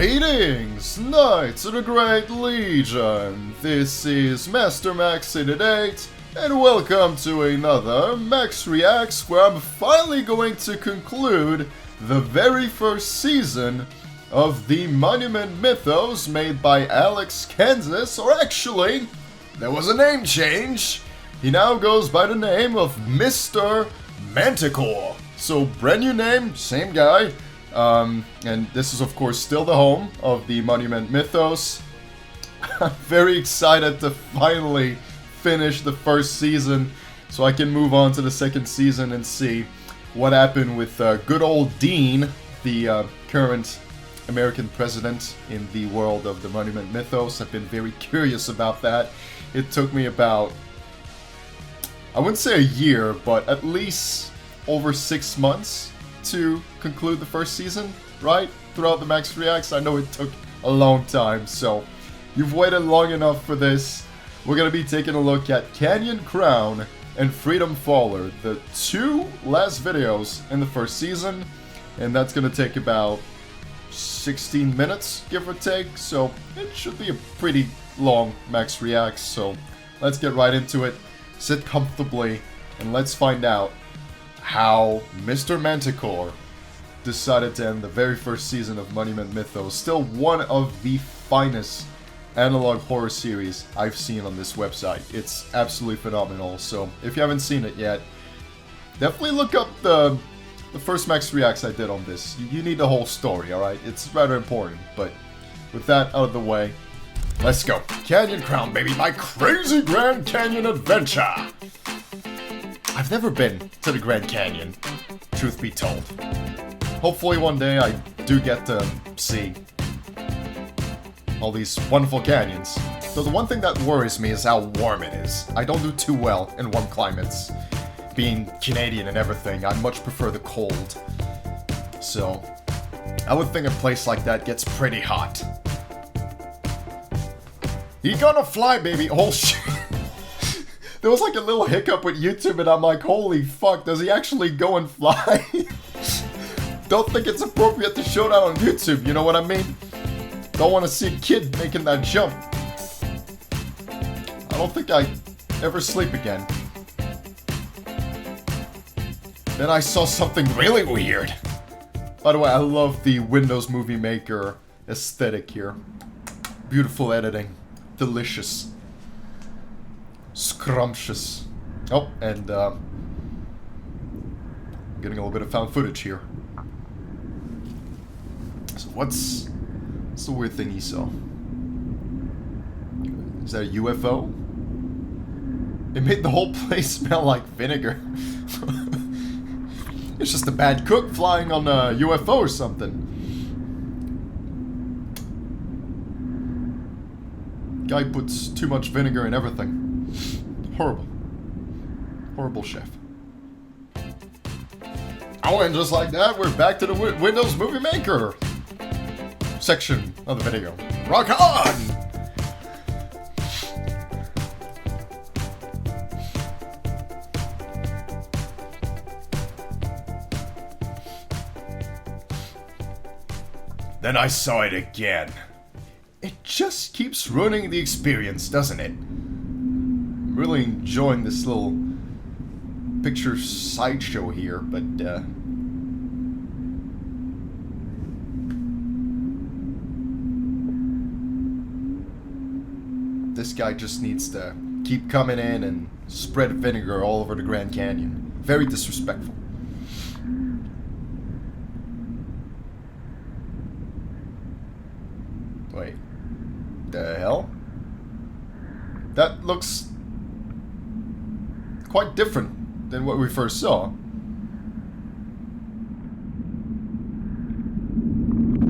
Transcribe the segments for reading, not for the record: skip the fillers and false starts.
Greetings, Knights of the Great Legion! This is Master Max88, and welcome to another Max Reacts, where I'm finally going to conclude the very first season of the Monument Mythos made by AlexKansas, or actually, there was a name change. He now goes by the name of Mr. Manticore. So, brand new name, same guy. And this is of course still the home of the Monument Mythos. I'm very excited to finally finish the first season so I can move on to the second season and see what happened with good old Dean, the current American president in the world of the Monument Mythos. I've been very curious about that. It took me about, I wouldn't say a year, but at least over 6 months to conclude the first season, right? Throughout the Max Reacts, I know it took a long time, so you've waited long enough for this. We're gonna be taking a look at Canyon Crown and Freedom Faller, the two last videos in the first season, and that's gonna take about 16 minutes, give or take, so it should be a pretty long Max Reacts, so let's get right into it. Sit comfortably, and let's find out how Mr. Manticore decided to end the very first season of Monument Mythos. Still one of the finest analog horror series I've seen on this website. It's absolutely phenomenal, so if you haven't seen it yet, definitely look up the first Max Reacts I did on this. You need the whole story, alright? It's rather important, but with that out of the way, let's go. Canyon Crown, baby, my crazy Grand Canyon adventure! I've never been to the Grand Canyon, truth be told. Hopefully one day I do get to see all these wonderful canyons. So the one thing that worries me is how warm it is. I don't do too well in warm climates. Being Canadian and everything, I much prefer the cold. So, I would think a place like that gets pretty hot. You gonna fly, baby! Oh shit! There was like a little hiccup with YouTube and I'm like, holy fuck, does he actually go and fly? Don't think it's appropriate to show that on YouTube, you know what I mean? Don't want to see a kid making that jump. I don't think I ever sleep again. Then I saw something really weird. By the way, I love the Windows Movie Maker aesthetic here. Beautiful editing. Delicious. Scrumptious. Oh, and getting a little bit of found footage here. So what's the weird thing he saw? Is that a UFO? It made the whole place smell like vinegar. It's just a bad cook flying on a UFO or something. Guy puts too much vinegar in everything. Horrible. Horrible chef. Oh, and just like that, we're back to the Windows Movie Maker section of the video. Rock on! Then I saw it again. It just keeps ruining the experience, doesn't it? I'm really enjoying this little picture sideshow here, but this guy just needs to keep coming in and spread vinegar all over the Grand Canyon. Very disrespectful. Wait. The hell? That looks quite different than what we first saw.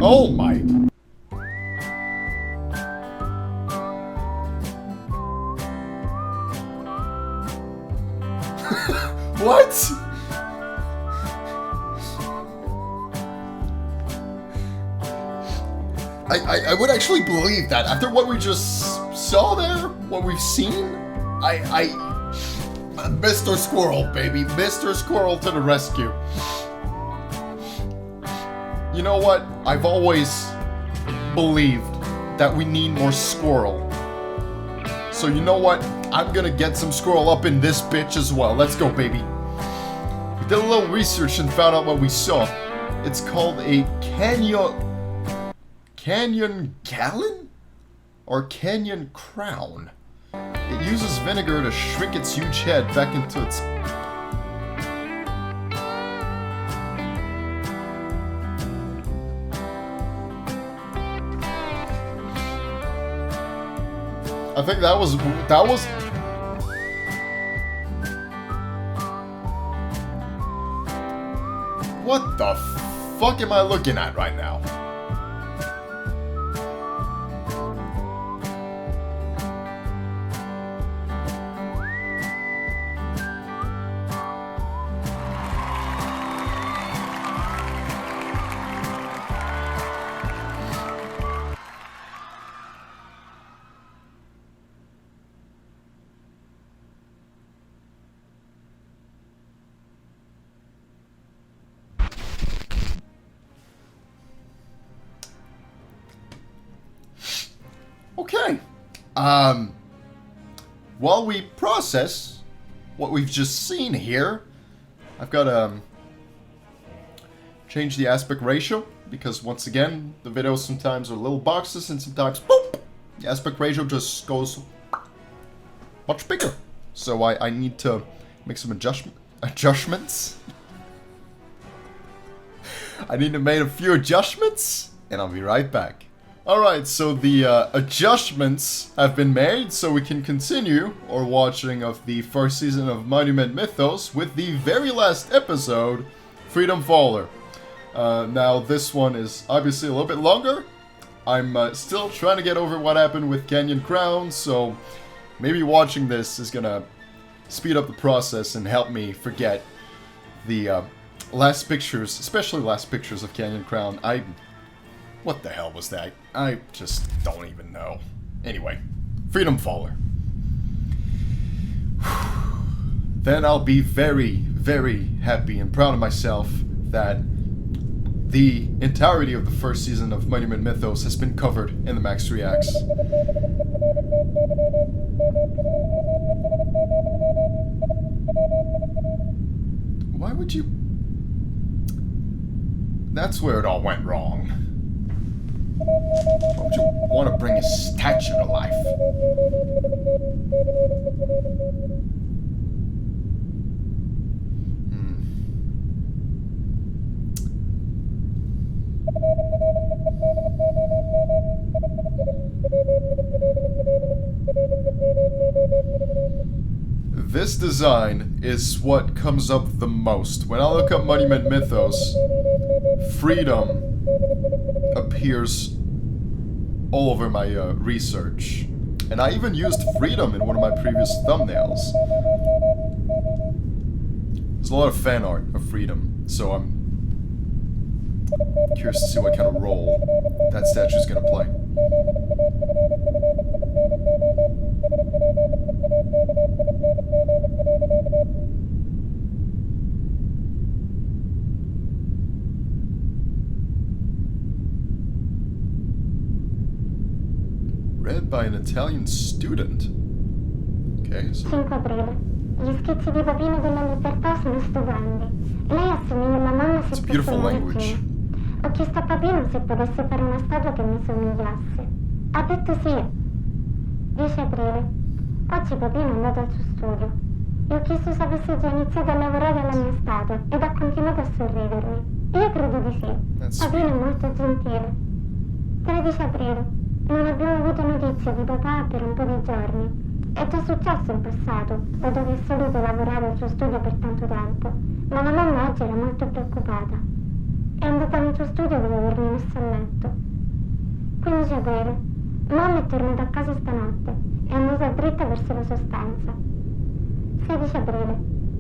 Oh my... What? I would actually believe that after what we just saw there, what we've seen. Mr. Squirrel, baby, Mr. Squirrel to the rescue. You know what? I've always believed that we need more squirrel. So you know what? I'm gonna get some squirrel up in this bitch as well. Let's go, baby. We did a little research and found out what we saw. It's called a canyon gallon? Or canyon crown. It uses vinegar to shrink its huge head back into its... I think that was... What the fuck am I looking at right now? Okay. While we process what we've just seen here, I've got to change the aspect ratio because once again, the videos sometimes are little boxes and sometimes boop, the aspect ratio just goes much bigger. So I need to make some adjustments. I need to make a few adjustments and I'll be right back. Alright, so the adjustments have been made, so we can continue our watching of the first season of Monument Mythos with the very last episode, Freedom Faller. Now, this one is obviously a little bit longer. I'm still trying to get over what happened with Canyon Crown, so maybe watching this is gonna speed up the process and help me forget the last pictures, especially last pictures of Canyon Crown. What the hell was that? I just don't even know. Anyway, Freedom Faller. Then I'll be very, very happy and proud of myself that the entirety of the first season of Monument Mythos has been covered in the Max Reacts. Why would you... That's where it all went wrong. Why would you want to bring a statue to life? This design is what comes up the most. When I look up Monument Mythos, freedom appears all over my research. And I even used freedom in one of my previous thumbnails. There's a lot of fan art of freedom, so I'm curious to see what kind of role that statue's gonna play. Read by an Italian student. Okay, so... 5 aprile. Gli schizzi di Papino della Libertà sono stupendi. Lei assomiglia alla mamma se fosse un bambino. Ho chiesto a Papino se potesse fare una statua che mi somigliasse. Ha detto sì. 10 aprile. Oggi Papino è andato al suo studio. E ho chiesto se avesse già iniziato a lavorare alla mia statua ed ha continuato a sorridermi. Io credo di sì. Papino è molto gentile. 13 aprile. Non abbiamo avuto notizie di papà per un po' di giorni. È già successo in passato, dato che è solito lavorare al suo studio per tanto tempo, ma la mamma oggi era molto preoccupata. È andata nel suo studio dopo avermi messo a letto. 15 aprile. Mamma è tornata a casa stanotte. È andata dritta verso la sua stanza. 16 aprile.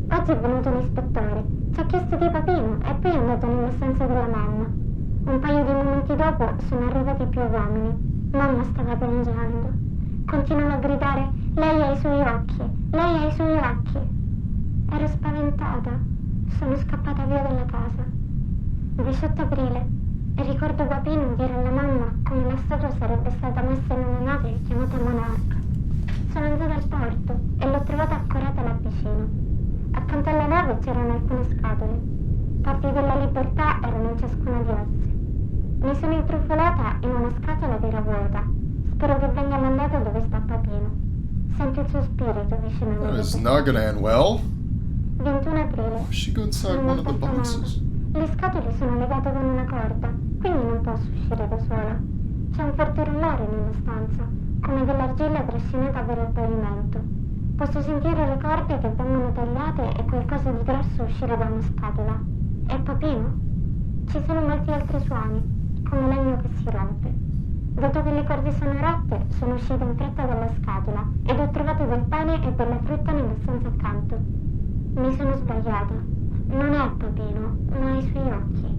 Oggi è venuto l'ispettore. Ci ha chiesto di Papino e poi è andato nella stanza della mamma. Un paio di momenti dopo sono arrivati più uomini. Mamma stava piangendo. Continuava a gridare: lei ha i suoi occhi, lei ha i suoi occhi. Ero spaventata. Sono scappata via dalla casa. 18 aprile. E ricordo Papino dire alla mamma come la statua sarebbe stata messa in una nave chiamata Monarca. Sono andata al porto e l'ho trovata accorata là vicino. Accanto alla nave c'erano alcune scatole. Parti della libertà erano in ciascuna di esse. Mi sono intrufolata in una scatola che era vuota. Spero che venga mandato dove sta Papino. Sento il suo spirito vicino a me. That is not gonna end well. 21 aprile. She go inside one of the boxes. Le scatole sono legate con una corda, quindi non posso uscire da sola. C'è un forte rumore nella stanza, come dell'argilla trascinata per il pavimento. Posso sentire le corde che vengono tagliate e qualcosa di grosso uscire da una scatola. È Papino? Ci sono molti altri suoni, come legno che si rompe. Dato che le corde sono rotte, sono uscita in fretta dalla scatola ed ho trovato del pane e della frutta nella stanza accanto. Mi sono sbagliata. Non è Papino, ma i suoi occhi.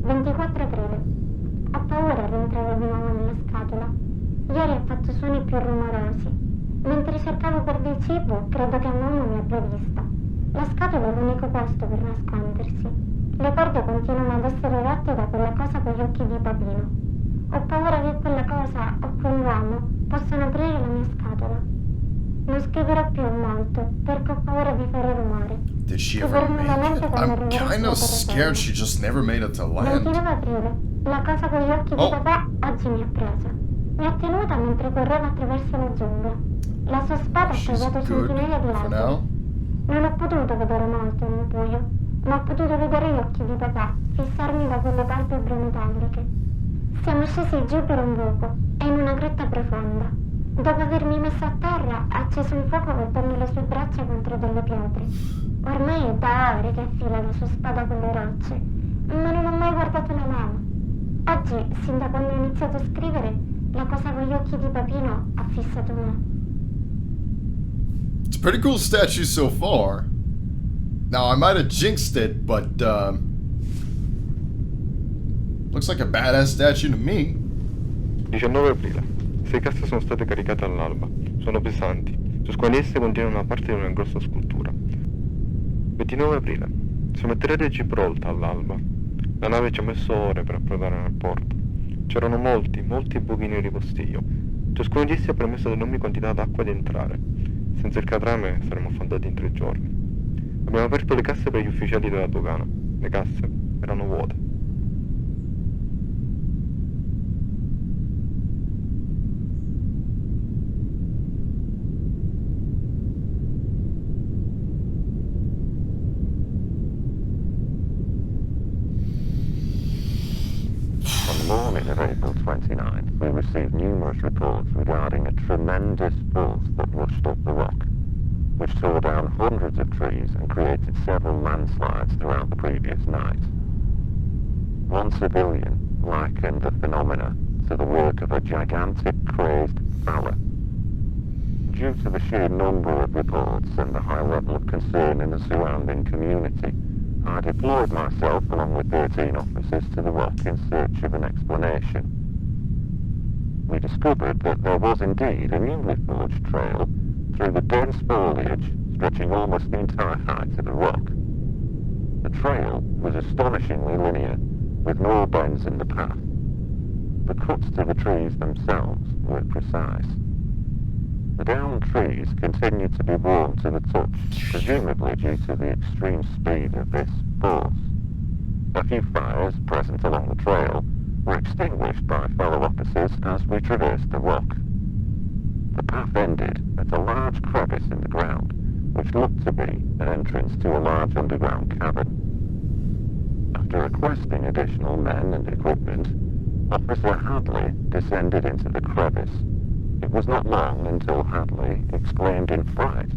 24 aprile. Ho paura a rientrare di nuovo nella scatola. Ieri ha fatto suoni più rumorosi. Mentre cercavo per del cibo, credo che mamma mi abbia vista. La scatola è l'unico posto per nascondersi. Le corde continuano ad essere rotte da quella cosa con gli occhi di Papino. Ho paura che quella cosa o quell'uomo possano aprire la mia scatola. Non scriverò più molto, perché ho paura di fare rumore. Did she ever make it? I'm kind of scared she just never made it to land. 29 aprile. La cosa con gli occhi di papà oggi mi ha preso. Mi ha tenuta mentre correva attraverso la giungla. La sua spada ha tagliato centinaia di alberi. Non ho potuto vedere molto nel buio, ma ho potuto vedere gli occhi di papà fissarmi da quelle palpebre metalliche. Siamo scesi giù per un buco e in una grotta profonda. Dopo avermi messo a terra, ha acceso un fuoco colpendo le sue braccia contro delle pietre. Ormai è da ore che affila la sua spada con le rocce, ma non ho mai guardato la lama. Oggi, sin da quando ho iniziato a scrivere, la cosa con gli occhi di Papino ha fissato me. It's a pretty cool statue so far. Now, I might have jinxed it, but, looks like a badass statue to me. 19 aprile. 6 casse sono state caricate all'alba. Sono pesanti. Ciascuna di esse contiene una parte di una grossa scultura. 29 aprile. Siamo atterrati a Gibraltar all'alba. La nave ci ha messo ore per approdare nel porto. C'erano molti buchi neri postiglio. Ciascuno di essi ha permesso ad enormi quantità d'acqua di entrare. Senza il catrame saremmo affondati in 3 giorni. Abbiamo aperto le casse per gli ufficiali della dogana. Le casse erano vuote. On the morning of April 29th, we received numerous reports regarding a tremendous force that rushed up the rock, which tore down hundreds of trees and created several landslides throughout the previous night. One civilian likened the phenomena to the work of a gigantic crazed fella. Due to the sheer number of reports and the high level of concern in the surrounding community, I deployed myself along with 13 officers to the rock in search of an explanation. We discovered that there was indeed a newly forged trail through the dense foliage stretching almost the entire height of the rock. The trail was astonishingly linear, with no bends in the path. The cuts to the trees themselves were precise. The downed trees continued to be warm to the touch, presumably due to the extreme speed of this force. A few fires present along the trail were extinguished by fellow officers as we traversed the rock. The path ended at a large crevice in the ground, which looked to be an entrance to a large underground cavern. After requesting additional men and equipment, Officer Hadley descended into the crevice. It was not long until Hadley exclaimed in fright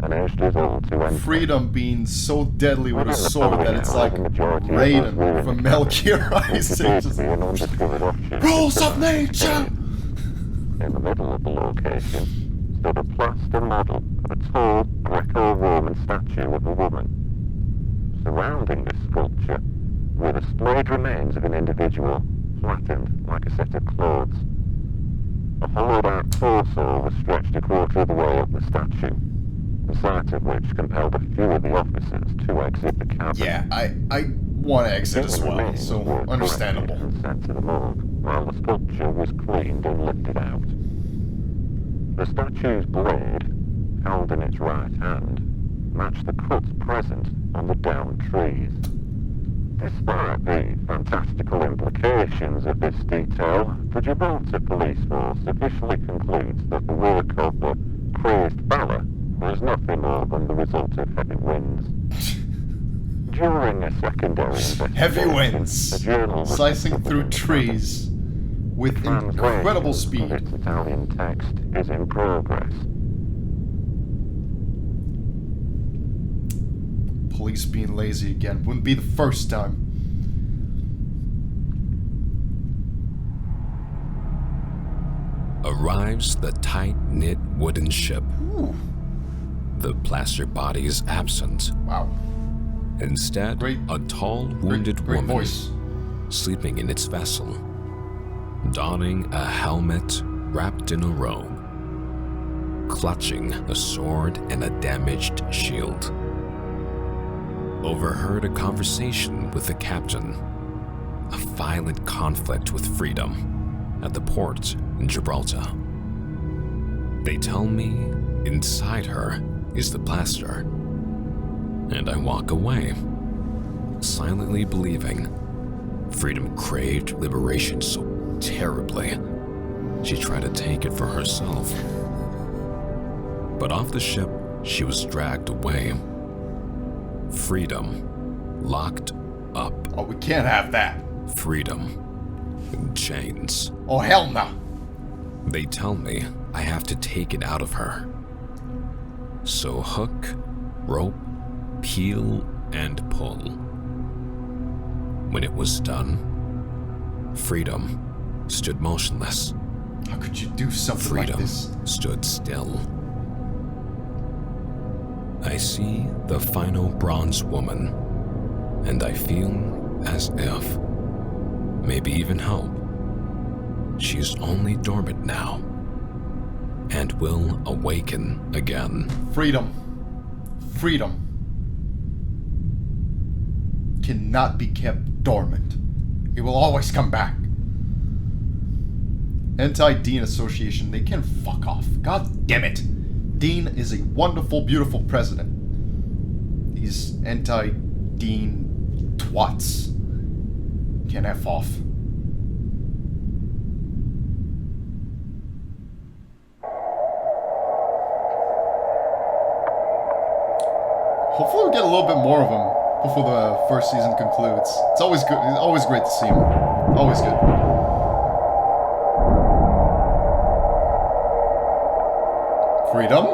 and urged us all to enter. Freedom being so deadly with a sword that it's like Raiden from Metal Gear Rising. Rules of nature! In the middle of the location stood a plaster model of a tall Greco-Roman statue of a woman. Surrounding this sculpture were the splayed remains of an individual, flattened like a set of clothes. A hollowed-out torso was stretched a quarter of the way up the statue, the sight of which compelled a few of the officers to exit the cabin. Yeah, I one exit as Human well, remains so were understandable. collected and sent to the morgue, while the sculpture was cleaned and lifted out. The statue's blade, held in its right hand, matched the cuts present on the downed trees. Despite the fantastical implications of this detail, the Gibraltar police force officially concludes that the work of the crazed fella was nothing more than the result of heavy winds. During a secondary investigation, Heavy winds, a journal was slicing discovered through in the trees with Translation incredible of speed. its Italian text is in progress. Police being lazy again. Wouldn't be the first time. Arrives the tight-knit wooden ship. Ooh. The plaster body is absent. Wow. Instead, a tall, wounded great woman voice. sleeping in its vessel, donning a helmet wrapped in a robe, clutching a sword and a damaged shield. Overheard a conversation with the captain, a violent conflict with freedom at the port in Gibraltar. They tell me inside her is the plaster, and I walk away, silently believing freedom craved liberation so terribly she tried to take it for herself. But off the ship, she was dragged away. Freedom locked up. Oh, we can't have that. Freedom in chains. Oh, hell no. They tell me I have to take it out of her. So hook, rope, peel, and pull. When it was done, freedom stood motionless. How could you do something like Freedom this? stood still. I see the final bronze woman, and I feel as if, maybe even hope, she's only dormant now, and will awaken again. Freedom. Freedom cannot be kept dormant. It will always come back. Anti-Dean Association, they can fuck off. God damn it. Dean is a wonderful, beautiful president. These anti-Dean twats can F off. Hopefully we get a little bit more of them before the first season concludes. It's always good. It's always great to see them. Always good. Freedom?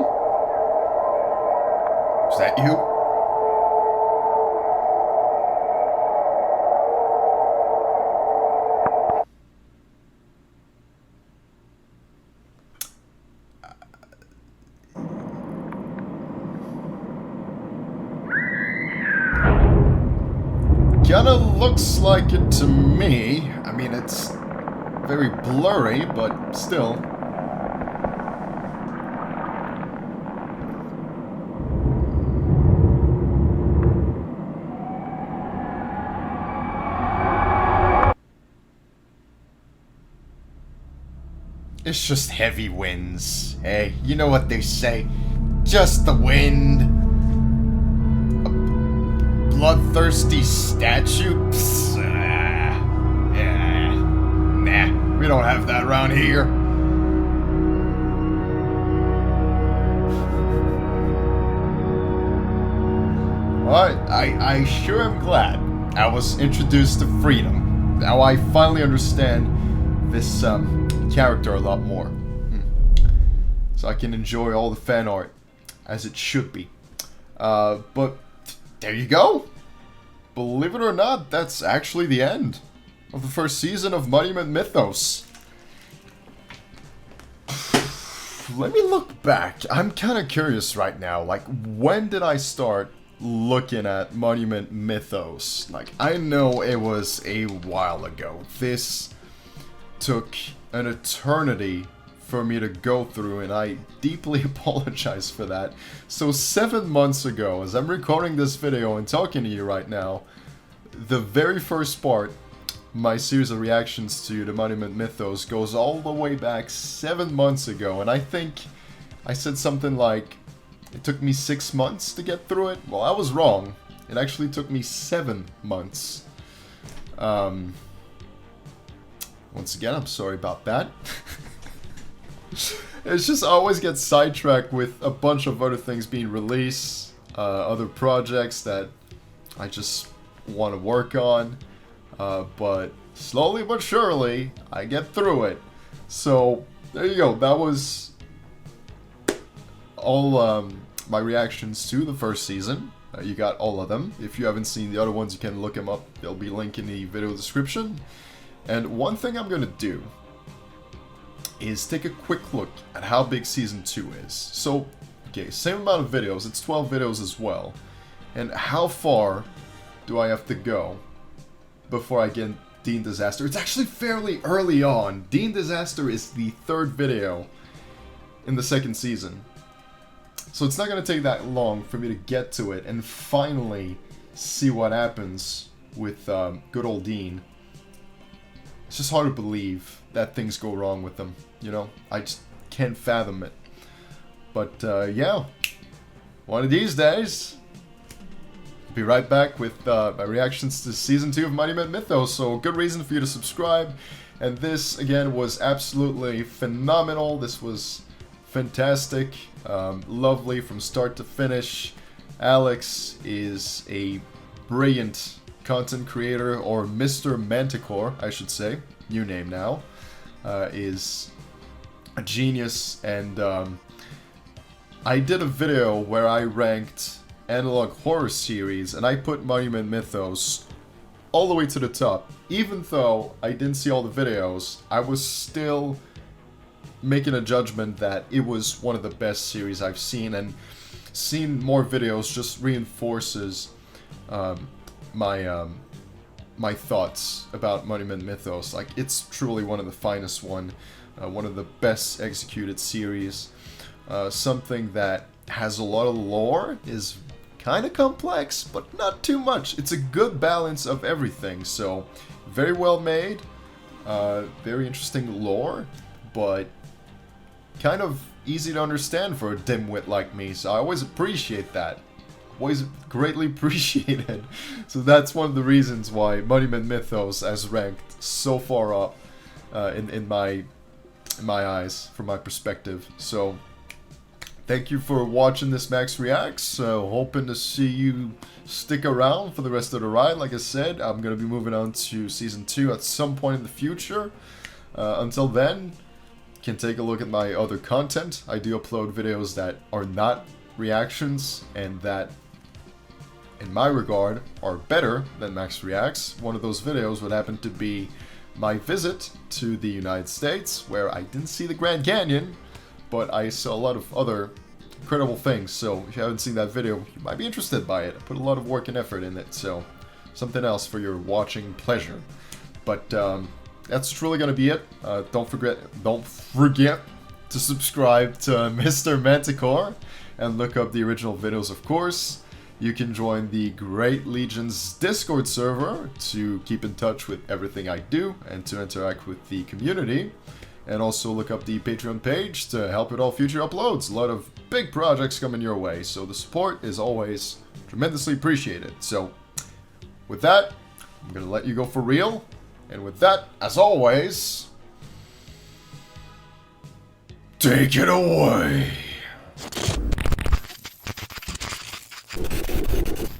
Is that you? Kinda looks like it to me. I mean, it's very blurry, but still. It's just heavy winds. Hey, you know what they say. Just the wind. A bloodthirsty statue? Psst, nah, we don't have that around here. Alright, I sure am glad I was introduced to freedom. Now I finally understand this character a lot more. So I can enjoy all the fan art as it should be. But there you go. Believe it or not, that's actually the end of the first season of Monument Mythos. Let me look back. I'm kind of curious right now. Like, when did I start looking at Monument Mythos? Like, I know it was a while ago. This took an eternity for me to go through, and I deeply apologize for that. So 7 months ago, as I'm recording this video and talking to you right now, the very first part, my series of reactions to the Monument Mythos, goes all the way back 7 months ago, and I think I said something like, it took me 6 months to get through it. Well, I was wrong. It actually took me 7 months. Once again, I'm sorry about that. It's just I always get sidetracked with a bunch of other things being released, other projects that I just want to work on, but slowly but surely, I get through it. So, there you go. That was all my reactions to the first season. You got all of them. If you haven't seen the other ones, you can look them up. They'll be linked in the video description. And one thing I'm going to do is take a quick look at how big Season 2 is. So, okay, same amount of videos. It's 12 videos as well. And how far do I have to go before I get Dean Disaster? It's actually fairly early on. Dean Disaster is the 3rd video in the 2nd season. So it's not going to take that long for me to get to it and finally see what happens with good old Dean. It's just hard to believe that things go wrong with him, you know? I just can't fathom it. But yeah, one of these days, I'll be right back with my reactions to Season 2 of Monument Mythos, so good reason for you to subscribe. And this, again, was absolutely phenomenal. This was fantastic, lovely from start to finish. Alex is a brilliant content creator, or Mr. Manticore, I should say, new name now, is a genius. And I did a video where I ranked analog horror series, and I put Monument Mythos all the way to the top. Even though I didn't see all the videos, I was still making a judgment that it was one of the best series I've seen, and seeing more videos just reinforces my thoughts about Monument Mythos. Like, it's truly one of the finest one of the best executed series, something that has a lot of lore, is kind of complex, but not too much. It's a good balance of everything, so very well made, very interesting lore, but kind of easy to understand for a dimwit like me, so I always appreciate that. Always greatly appreciated. So that's one of the reasons why Monument Mythos has ranked so far up in my eyes, from my perspective. So thank you for watching this Max Reacts. Hoping to see you stick around for the rest of the ride. Like I said, I'm going to be moving on to Season 2 at some point in the future. Until then, you can take a look at my other content. I do upload videos that are not reactions, and that, in my regard, are better than Max Reacts. One of those videos would happen to be my visit to the United States, where I didn't see the Grand Canyon, but I saw a lot of other incredible things. So if you haven't seen that video, you might be interested by it. I put a lot of work and effort in it, so something else for your watching pleasure. But that's truly gonna be it. Don't forget to subscribe to Mr. Manticore and look up the original videos, of course. You can join the Great Legion's Discord server to keep in touch with everything I do and to interact with the community. And also look up the Patreon page to help with all future uploads. A lot of big projects coming your way, so the support is always tremendously appreciated. So, with that, I'm gonna let you go for real. And with that, as always, take it away.